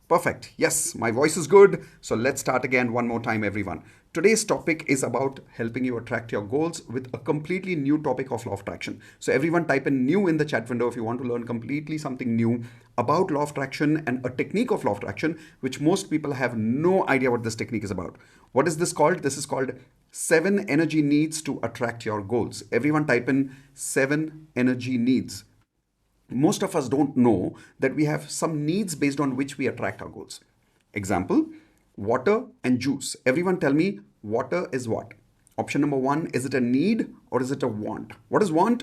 Perfect. Yes, my voice is good. So let's start again one more time, everyone. Today's topic is about helping you attract your goals with a completely new topic of law of attraction. So everyone type in new in the chat window if you want to learn completely something new about law of attraction and a technique of law of attraction, which most people have no idea what this technique is about. What is this called? This is called 7 energy needs to attract your goals. Everyone type in 7 energy needs. Most of us don't know that we have some needs based on which we attract our goals. Example, water and juice. Everyone tell me, water is what? Option number one, is it a need or is it a want? What is want?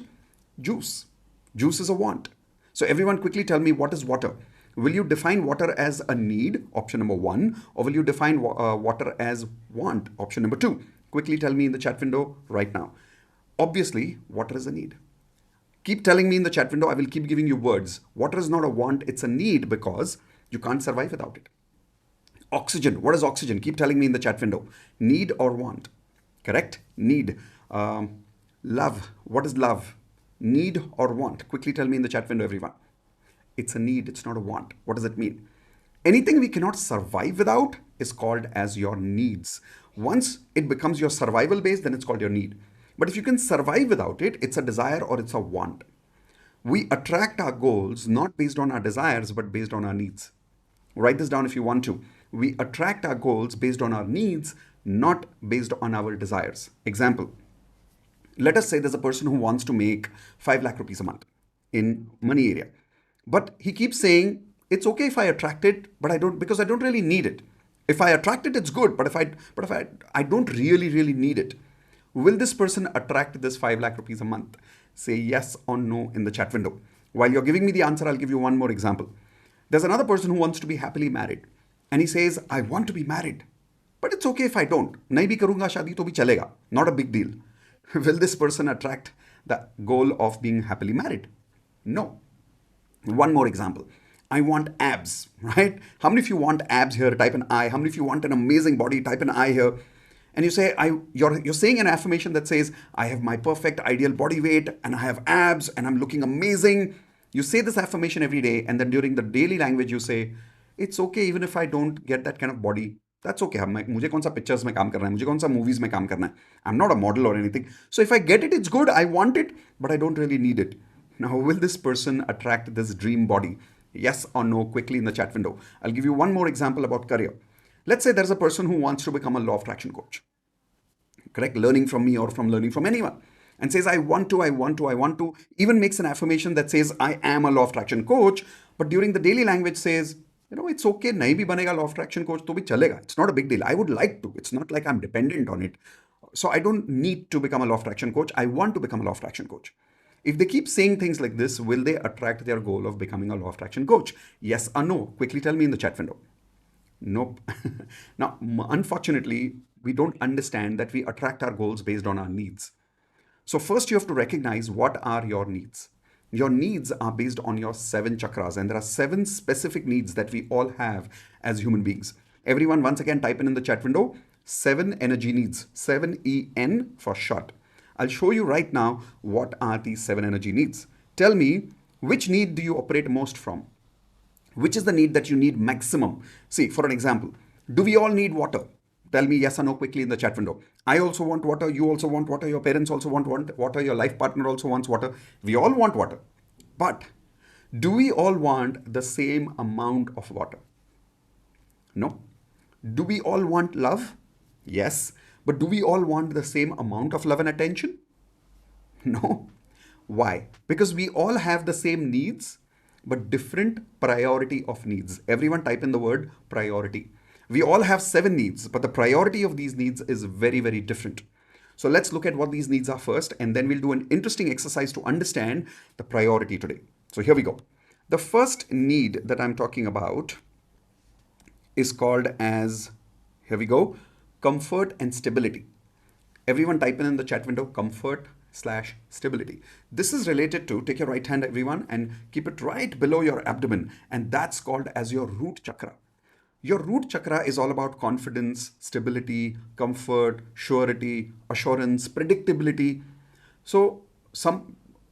Juice. Juice is a want. So everyone quickly tell me, what is water? Will you define water as a need, option number one, or will you define water as want, option number two? Quickly tell me in the chat window right now. Obviously, water is a need. Keep telling me in the chat window. I will keep giving you words. Water is not a want, it's a need because you can't survive without it. Oxygen. What is oxygen? Keep telling me in the chat window. Need or want? Correct? Need. Love. What is love? Need or want? Quickly tell me in the chat window, everyone. It's a need, it's not a want. What does it mean? Anything we cannot survive without is called as your needs. Once it becomes your survival base, then it's called your need. But if you can survive without it, it's a desire or it's a want. We attract our goals not based on our desires, but based on our needs. Write this down if you want to. We attract our goals based on our needs, not based on our desires. Example, let us say there's a person who wants to make 5 lakh rupees a month in money area. But he keeps saying, it's okay if I attract it, but I don't, because I don't really need it. If I attract it, it's good, but if I don't really need it. Will this person attract this 5 lakh rupees a month? Say yes or no in the chat window. While you're giving me the answer, I'll give you one more example. There's another person who wants to be happily married. And he says, I want to be married. But it's okay if I don't. Nahi bhi karunga shadi to bhi chalega. Not a big deal. Will this person attract the goal of being happily married? No. One more example. I want abs, right? How many of you want abs here? Type an I. How many of you want an amazing body? Type an I here. And you say, you're saying an affirmation that says, I have my perfect ideal body weight and I have abs and I'm looking amazing. You say this affirmation every day, and then during the daily language you say, it's okay even if I don't get that kind of body. That's okay. मुझे कौन सा pictures में काम करना है, मुझे कौन सा movies में काम करना है. I'm not a model or anything. So if I get it, it's good. I want it, but I don't really need it. Now, will this person attract this dream body? Yes or no, quickly in the chat window. I'll give you one more example about career. Let's say there's a person who wants to become a law of attraction coach. Correct? Learning from me or from learning from anyone. And says, I want to. Even makes an affirmation that says, I am a law of attraction coach. But during the daily language says, it's okay. Nahi bhi banega law of attraction coach, to bhi chalega. It's not a big deal. I would like to. It's not like I'm dependent on it. So I don't need to become a law of attraction coach. I want to become a law of attraction coach. If they keep saying things like this, will they attract their goal of becoming a law of attraction coach? Yes or no? Quickly tell me in the chat window. Nope. Now, unfortunately, we don't understand that we attract our goals based on our needs. So first you have to recognize what are your needs. Your needs are based on your 7 chakras, and there are 7 specific needs that we all have as human beings. Everyone, once again, type in the chat window, 7 energy needs, 7EN for short. I'll show you right now what are these 7 energy needs. Tell me, which need do you operate most from? Which is the need that you need maximum? See, for an example, do we all need water? Tell me yes or no quickly in the chat window. I also want water. You also want water. Your parents also want water. Your life partner also wants water. We all want water. But do we all want the same amount of water? No. Do we all want love? Yes. But do we all want the same amount of love and attention? No. Why? Because we all have the same needs, but different priority of needs. Everyone type in the word priority. We all have 7 needs, but the priority of these needs is very different. So let's look at what these needs are first, and then we'll do an interesting exercise to understand the priority today. So here we go. The first need that I'm talking about is called as, here we go, comfort and stability. Everyone type in the chat window, comfort/stability. This is related to, take your right hand everyone and keep it right below your abdomen, and that's called as your root chakra. Your root chakra is all about confidence, stability, comfort, surety, assurance, predictability. So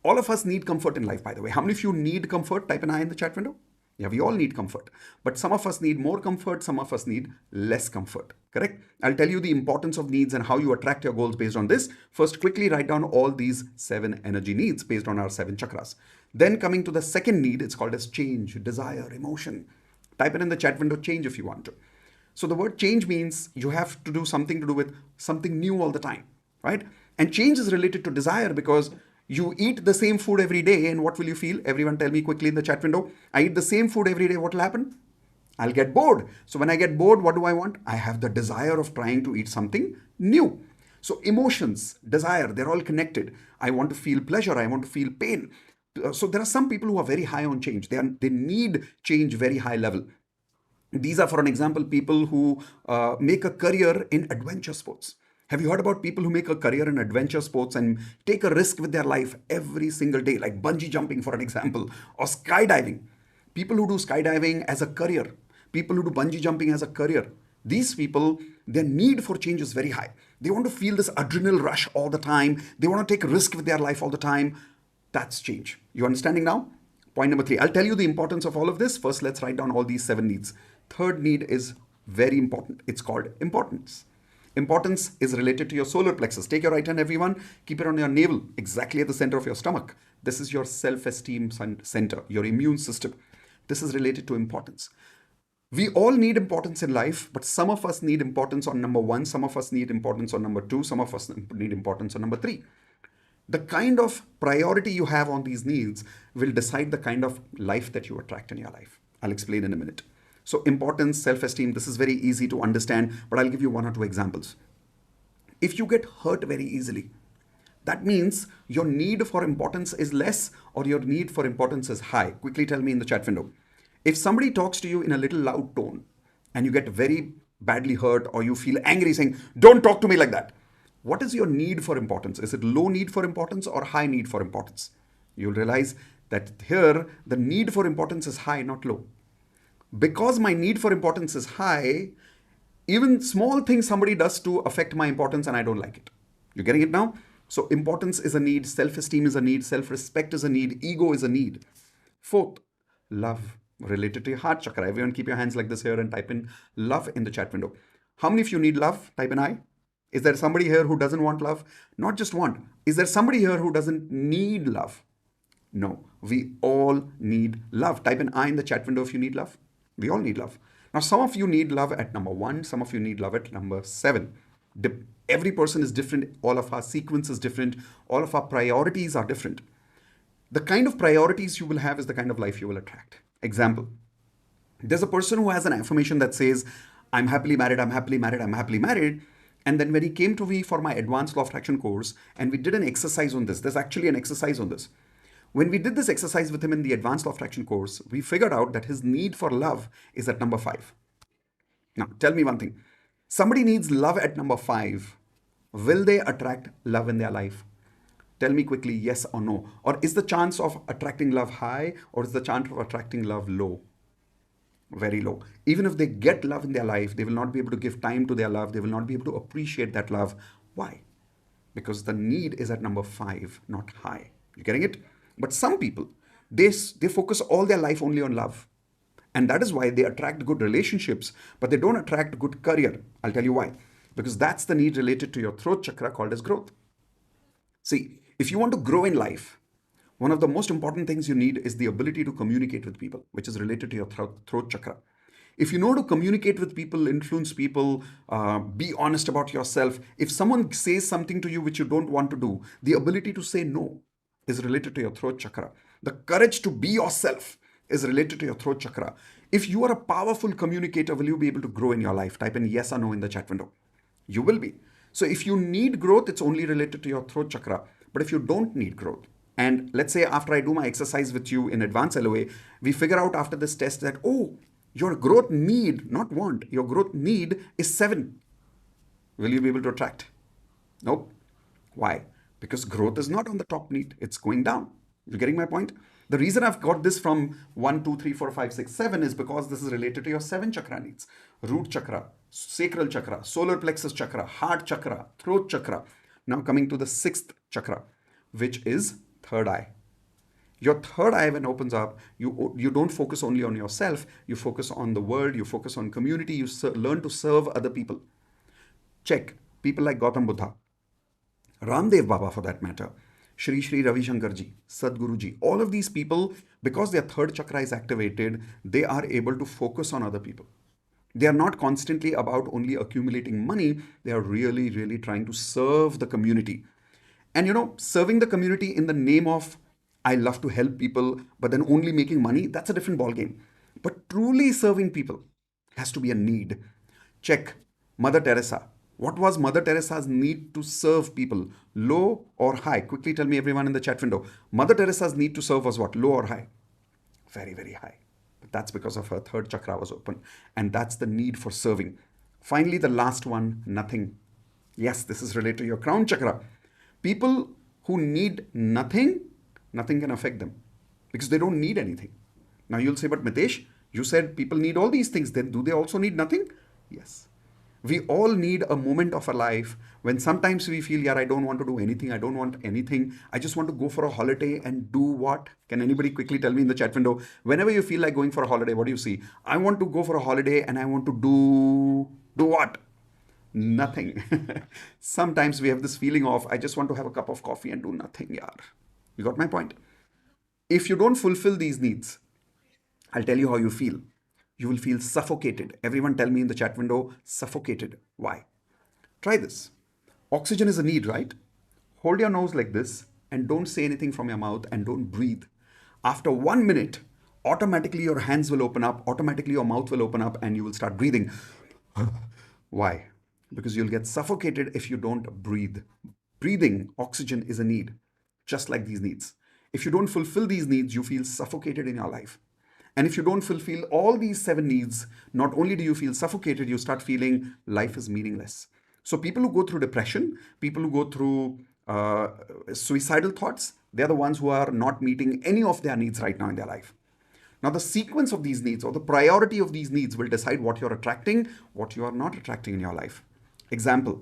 all of us need comfort in life, by the way. How many of you need comfort? Type an I in the chat window. Yeah, we all need comfort. But some of us need more comfort, some of us need less comfort. Correct? I'll tell you the importance of needs and how you attract your goals based on this. First, quickly write down all these 7 energy needs based on our 7 chakras. Then coming to the second need, it's called as change, desire, emotion. Type it in the chat window, change if you want to. So the word change means you have to do something to do with something new all the time, right? And change is related to desire because you eat the same food every day, and what will you feel? Everyone tell me quickly in the chat window. I eat the same food every day, what will happen? I'll get bored. So when I get bored, what do I want? I have the desire of trying to eat something new. So emotions, desire, they're all connected. I want to feel pleasure. I want to feel pain. So there are some people who are very high on change. They need change very high level. These are, for an example, people who make a career in adventure sports. Have you heard about people who make a career in adventure sports and take a risk with their life every single day, like bungee jumping, for an example, or skydiving? People who do skydiving as a career, people who do bungee jumping as a career, these people, their need for change is very high. They want to feel this adrenal rush all the time. They want to take a risk with their life all the time. That's change. You understanding now? Point number 3. I'll tell you the importance of all of this. First, let's write down all these 7 needs. Third need is very important. It's called importance. Importance is related to your solar plexus. Take your right hand, everyone. Keep it on your navel, exactly at the center of your stomach. This is your self-esteem center, your immune system. This is related to importance. We all need importance in life, but some of us need importance on number 1, some of us need importance on number 2, some of us need importance on number 3. The kind of priority you have on these needs will decide the kind of life that you attract in your life. I'll explain in a minute. So importance, self-esteem, this is very easy to understand, but I'll give you 1 or 2 examples. If you get hurt very easily, that means your need for importance is less or your need for importance is high. Quickly tell me in the chat window. If somebody talks to you in a little loud tone and you get very badly hurt or you feel angry saying, don't talk to me like that. What is your need for importance? Is it low need for importance or high need for importance? You'll realize that here the need for importance is high, not low. Because my need for importance is high, even small things somebody does to affect my importance and I don't like it. You're getting it now? So importance is a need, self-esteem is a need, self-respect is a need, ego is a need. Fourth, love, related to your heart chakra. Everyone keep your hands like this here and type in love in the chat window. How many of you need love? Type in I. Is there somebody here who doesn't want love? Not just want. Is there somebody here who doesn't need love? No, we all need love. Type in I in the chat window if you need love. We all need love. Now, some of you need love at number 1. Some of you need love at number 7. Every person is different. All of our sequence is different. All of our priorities are different. The kind of priorities you will have is the kind of life you will attract. Example, there's a person who has an affirmation that says, I'm happily married, I'm happily married, I'm happily married. And then when he came to me for my advanced law of attraction course, and we did an exercise on this, there's actually an exercise on this. When we did this exercise with him in the advanced law of attraction course, we figured out that his need for love is at number 5. Now, tell me one thing. Somebody needs love at number 5. Will they attract love in their life? Tell me quickly, yes or no. Or is the chance of attracting love high or is the chance of attracting love low? Very low. Even if they get love in their life, they will not be able to give time to their love. They will not be able to appreciate that love. Why? Because the need is at number 5, not high. You getting it? But some people, they focus all their life only on love. And that is why they attract good relationships, but they don't attract good career. I'll tell you why. Because that's the need related to your throat chakra called as growth. See, if you want to grow in life, one of the most important things you need is the ability to communicate with people, which is related to your throat chakra. If you know to communicate with people, influence people, be honest about yourself, if someone says something to you which you don't want to do, the ability to say no is related to your throat chakra. The courage to be yourself is related to your throat chakra. If you are a powerful communicator, will you be able to grow in your life? Type in yes or no in the chat window. You will be. So if you need growth, it's only related to your throat chakra. But if you don't need growth, and let's say after I do my exercise with you in advanced LOA, we figure out after this test that, oh, your growth need, not want, your growth need is 7. Will you be able to attract? Nope. Why? Because growth is not on the top need, it's going down. You're getting my point? The reason I've got this from 1, 2, 3, 4, 5, 6, 7 is because this is related to your 7 chakra needs. Root chakra, sacral chakra, solar plexus chakra, heart chakra, throat chakra. Now coming to the 6th chakra, which is third eye. Your third eye, when opens up, you don't focus only on yourself, you focus on the world, you focus on community, you learn to serve other people. Check. People like Gautam Buddha, Ramdev Baba for that matter, Shri Ravi Shankar ji, Sadhguru ji, all of these people, because their third chakra is activated, they are able to focus on other people. They are not constantly about only accumulating money, they are really, really trying to serve the community. And serving the community in the name of I love to help people, but then only making money, that's a different ballgame. But truly serving people has to be a need. Check. Mother Teresa. What was Mother Teresa's need to serve people? Low or high? Quickly tell me, everyone in the chat window. Mother Teresa's need to serve was what? Low or high? Very, very high. But that's because of her third chakra was open. And that's the need for serving. Finally, the last one, nothing. Yes, this is related to your crown chakra. People who need nothing, nothing can affect them because they don't need anything. Now you'll say, but Mitesh, you said people need all these things. Then do they also need nothing? Yes. We all need a moment of our life when sometimes we feel, yeah, I don't want to do anything. I don't want anything. I just want to go for a holiday and do what? Can anybody quickly tell me in the chat window? Whenever you feel like going for a holiday, what do you see? I want to go for a holiday and I want to do what? Nothing. Sometimes we have this feeling of, I just want to have a cup of coffee and do nothing, yaar. You got my point? If you don't fulfill these needs, I'll tell you how you feel. You will feel suffocated. Everyone tell me in the chat window, suffocated. Why? Try this. Oxygen is a need, right? Hold your nose like this and don't say anything from your mouth and don't breathe. After 1 minute, automatically your hands will open up, automatically your mouth will open up and you will start breathing. Why? Because you'll get suffocated if you don't breathe. Breathing, oxygen is a need, just like these needs. If you don't fulfill these needs, you feel suffocated in your life. And if you don't fulfill all these 7 needs, not only do you feel suffocated, you start feeling life is meaningless. So people who go through depression, people who go through suicidal thoughts, they're the ones who are not meeting any of their needs right now in their life. Now, the sequence of these needs or the priority of these needs will decide what you're attracting, what you are not attracting in your life. Example,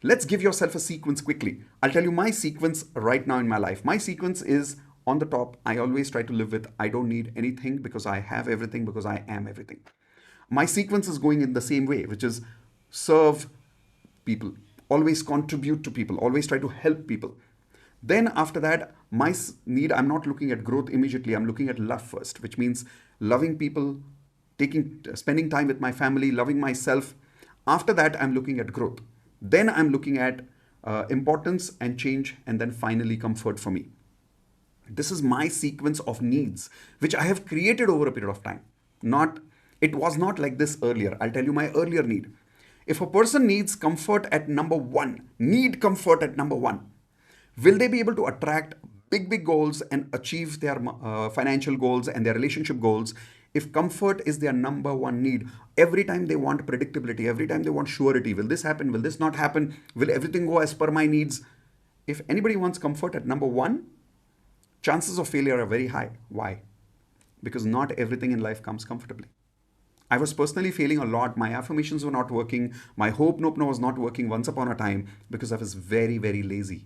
let's give yourself a sequence quickly. I'll tell you my sequence right now in my life. My sequence is on the top. I always try to live with I don't need anything because I have everything because I am everything. My sequence is going in the same way, which is serve people, always contribute to people, always try to help people. Then after that, my need, I'm not looking at growth immediately. I'm looking at love first, which means loving people, spending time with my family, loving myself. After that, I'm looking at growth. Then I'm looking at importance and change, and then finally comfort for me. This is my sequence of needs, which I have created over a period of time. It was not like this earlier. I'll tell you my earlier need. If a person needs comfort at number 1, will they be able to attract big goals and achieve their financial goals and their relationship goals if comfort is their number 1 need? Every time they want predictability, every time they want surety, will this happen, will this not happen, will everything go as per my needs? If anybody wants comfort at number 1, chances of failure are very high. Why? Because not everything in life comes comfortably. I was personally failing a lot. My affirmations were not working. My hope nope no was not working once upon a time because I was very, very lazy.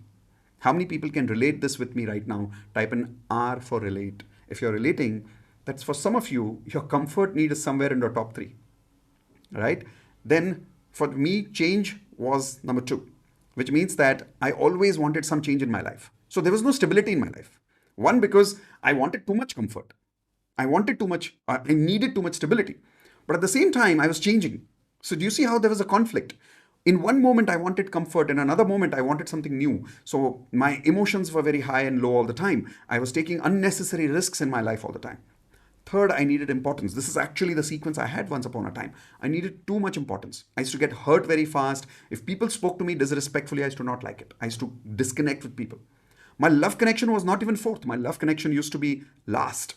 How many people can relate this with me right now? Type in R for relate. If you're relating, that's for some of you, your comfort need is somewhere in the top 3, right? Then for me, change was number 2, which means that I always wanted some change in my life. So there was no stability in my life. One, because I wanted too much comfort. I needed too much stability. But at the same time, I was changing. So do you see how there was a conflict? In one moment, I wanted comfort. In another moment, I wanted something new. So my emotions were very high and low all the time. I was taking unnecessary risks in my life all the time. Third, I needed importance. This is actually the sequence I had once upon a time. I needed too much importance. I used to get hurt very fast. If people spoke to me disrespectfully, I used to not like it. I used to disconnect with people. My love connection was not even fourth. My love connection used to be last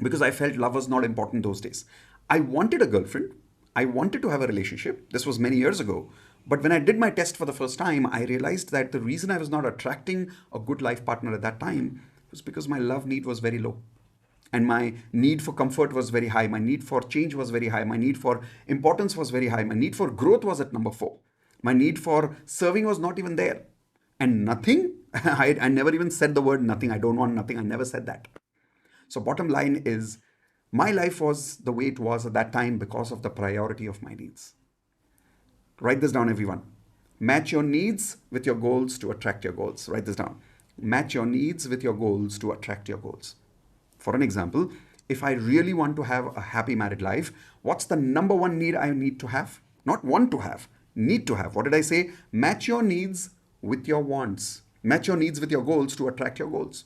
because I felt love was not important those days. I wanted a girlfriend. I wanted to have a relationship. This was many years ago. But when I did my test for the first time, I realized that the reason I was not attracting a good life partner at that time was because my love need was very low. And my need for comfort was very high. My need for change was very high. My need for importance was very high. My need for growth was at number 4. My need for serving was not even there. And nothing I never even said the word nothing. I don't want nothing. I never said that. So, bottom line is, my life was the way it was at that time because of the priority of my needs. Write this down, everyone. Match your needs with your goals to attract your goals. Write this down. Match your needs with your goals to attract your goals. For an example, if I really want to have a happy married life, what's the number one need I need to have? Not want to have, need to have. What did I say? Match your needs with your wants. Match your needs with your goals to attract your goals.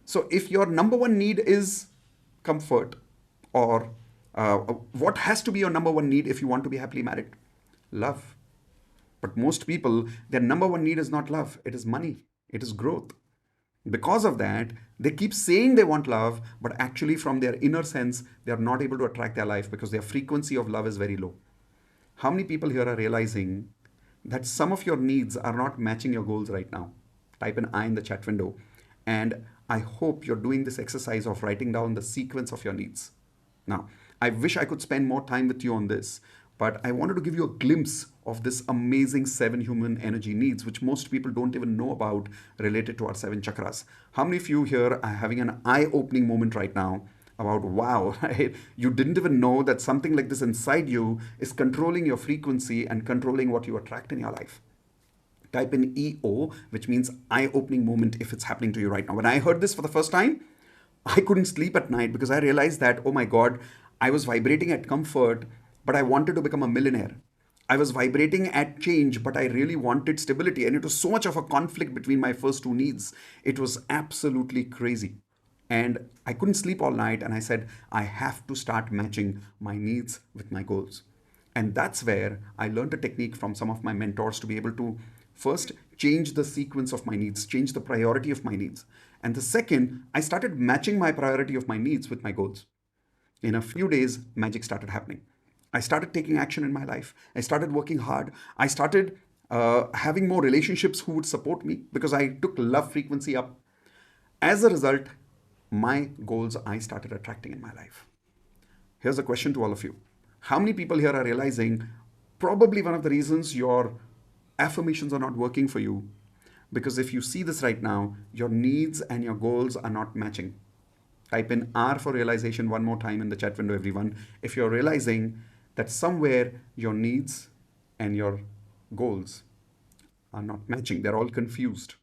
So if your number one need is comfort, or what has to be your number one need if you want to be happily married? Love. But most people, their number one need is not love, it is money, it is growth. Because of that, they keep saying they want love, but actually, from their inner sense, they are not able to attract their life because their frequency of love is very low. How many people here are realizing that some of your needs are not matching your goals right now? Type an I in the chat window. And I hope you're doing this exercise of writing down the sequence of your needs. Now, I wish I could spend more time with you on this, but I wanted to give you a glimpse of this amazing seven human energy needs, which most people don't even know about, related to our seven chakras. How many of you here are having an eye opening moment right now about, wow, right? You didn't even know that something like this inside you is controlling your frequency and controlling what you attract in your life? Type in EO, which means eye opening moment, if it's happening to you right now. When I heard this for the first time, I couldn't sleep at night because I realized that, oh my God, I was vibrating at comfort, but I wanted to become a millionaire. I was vibrating at change, but I really wanted stability. And it was so much of a conflict between my first two needs. It was absolutely crazy. And I couldn't sleep all night. And I said, I have to start matching my needs with my goals. And that's where I learned a technique from some of my mentors to be able to first change the sequence of my needs, change the priority of my needs. And the second, I started matching my priority of my needs with my goals. In a few days, magic started happening. I started taking action in my life. I started working hard. I started having more relationships who would support me because I took love frequency up. As a result, my goals I started attracting in my life. Here's a question to all of you. How many people here are realizing probably one of the reasons your affirmations are not working for you? Because if you see this right now, your needs and your goals are not matching. Type in R for realization one more time in the chat window, everyone. If you're realizing that somewhere your needs and your goals are not matching, they're all confused.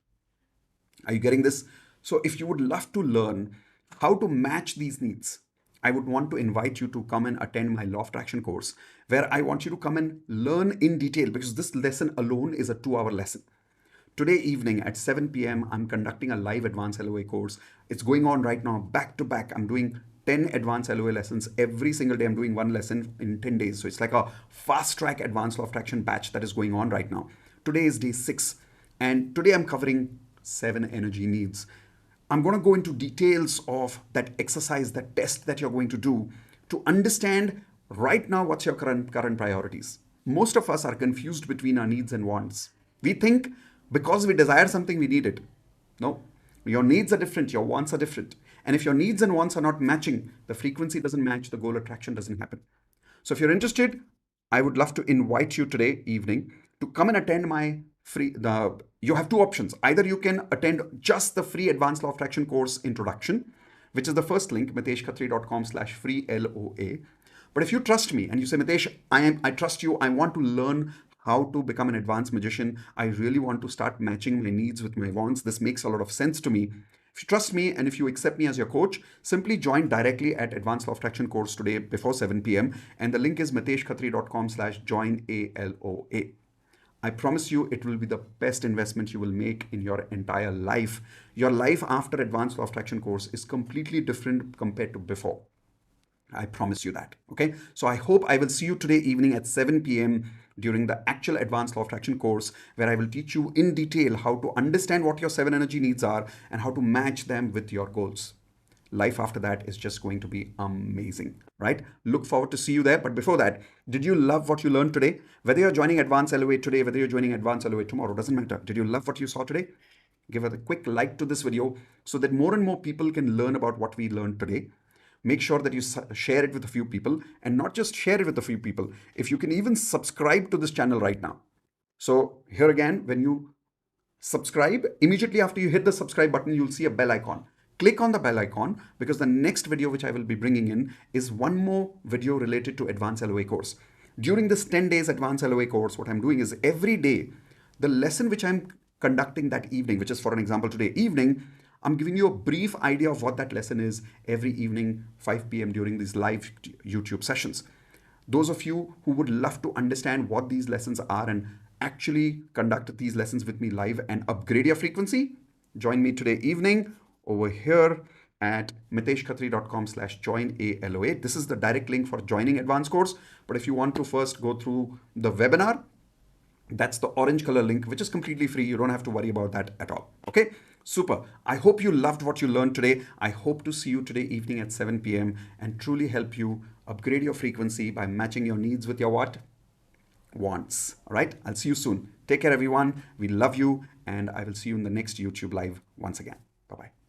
Are you getting this? So, if you would love to learn how to match these needs, I would want to invite you to come and attend my Law of Attraction course, where I want you to come and learn in detail, because this lesson alone is a 2 hour lesson. Today evening at 7 p.m., I'm conducting a live advanced LOA course. It's going on right now, back to back. I'm doing 10 advanced LOA lessons every single day. I'm doing one lesson in 10 days. So it's like a fast track advanced law of attraction batch that is going on right now. Today is day 6. And today I'm covering 7 energy needs. I'm going to go into details of that exercise, that test that you're going to do to understand right now what's your current priorities. Most of us are confused between our needs and wants. We think because we desire something, we need it. No, your needs are different, your wants are different. And if your needs and wants are not matching, the frequency doesn't match, the goal attraction doesn't happen. So if you're interested, I would love to invite you today evening to come and attend my free, you have two options. Either you can attend just the free advanced law of attraction course introduction, which is the first link, miteshkhatri.com/free LOA. But if you trust me and you say, Mitesh, I trust you, I want to learn how to become an advanced magician, I really want to start matching my needs with my wants, this makes a lot of sense to me. If you trust me and if you accept me as your coach, simply join directly at Advanced Law of Attraction course today before 7 p.m. And the link is miteshkhatri.com/join ALOA. I promise you it will be the best investment you will make in your entire life. Your life after Advanced Law of Attraction course is completely different compared to before. I promise you that. Okay. So I hope I will see you today evening at 7 p.m. during the actual Advanced Law of Attraction course, where I will teach you in detail how to understand what your 7 energy needs are and how to match them with your goals. Life after that is just going to be amazing, right? Look forward to see you there. But before that, did you love what you learned today? Whether you're joining Advanced LOA today, whether you're joining Advanced LOA tomorrow, doesn't matter. Did you love what you saw today? Give a quick like to this video so that more and more people can learn about what we learned today. Make sure that you share it with a few people, and not just share it with a few people. If you can even subscribe to this channel right now. So here again, when you Subscribe. Immediately after you hit the subscribe button, you'll see a bell icon. Click on the bell icon, because the next video which I will be bringing in is one more video related to Advanced LOA course. During this 10 days Advanced LOA course, what I'm doing is every day, the lesson which I'm conducting that evening, which is for an example today evening, I'm giving you a brief idea of what that lesson is every evening, 5 p.m. during these live YouTube sessions. Those of you who would love to understand what these lessons are and actually conduct these lessons with me live and upgrade your frequency, join me today evening over here at miteshkhatri.com/joinaloa. This is the direct link for joining advanced course. But if you want to first go through the webinar, that's the orange color link, which is completely free. You don't have to worry about that at all. Okay, super. I hope you loved what you learned today. I hope to see you today evening at 7 p.m. and truly help you upgrade your frequency by matching your needs with your what? Wants. All right, I'll see you soon. Take care, everyone. We love you, and I will see you in the next YouTube live once again. Bye-bye.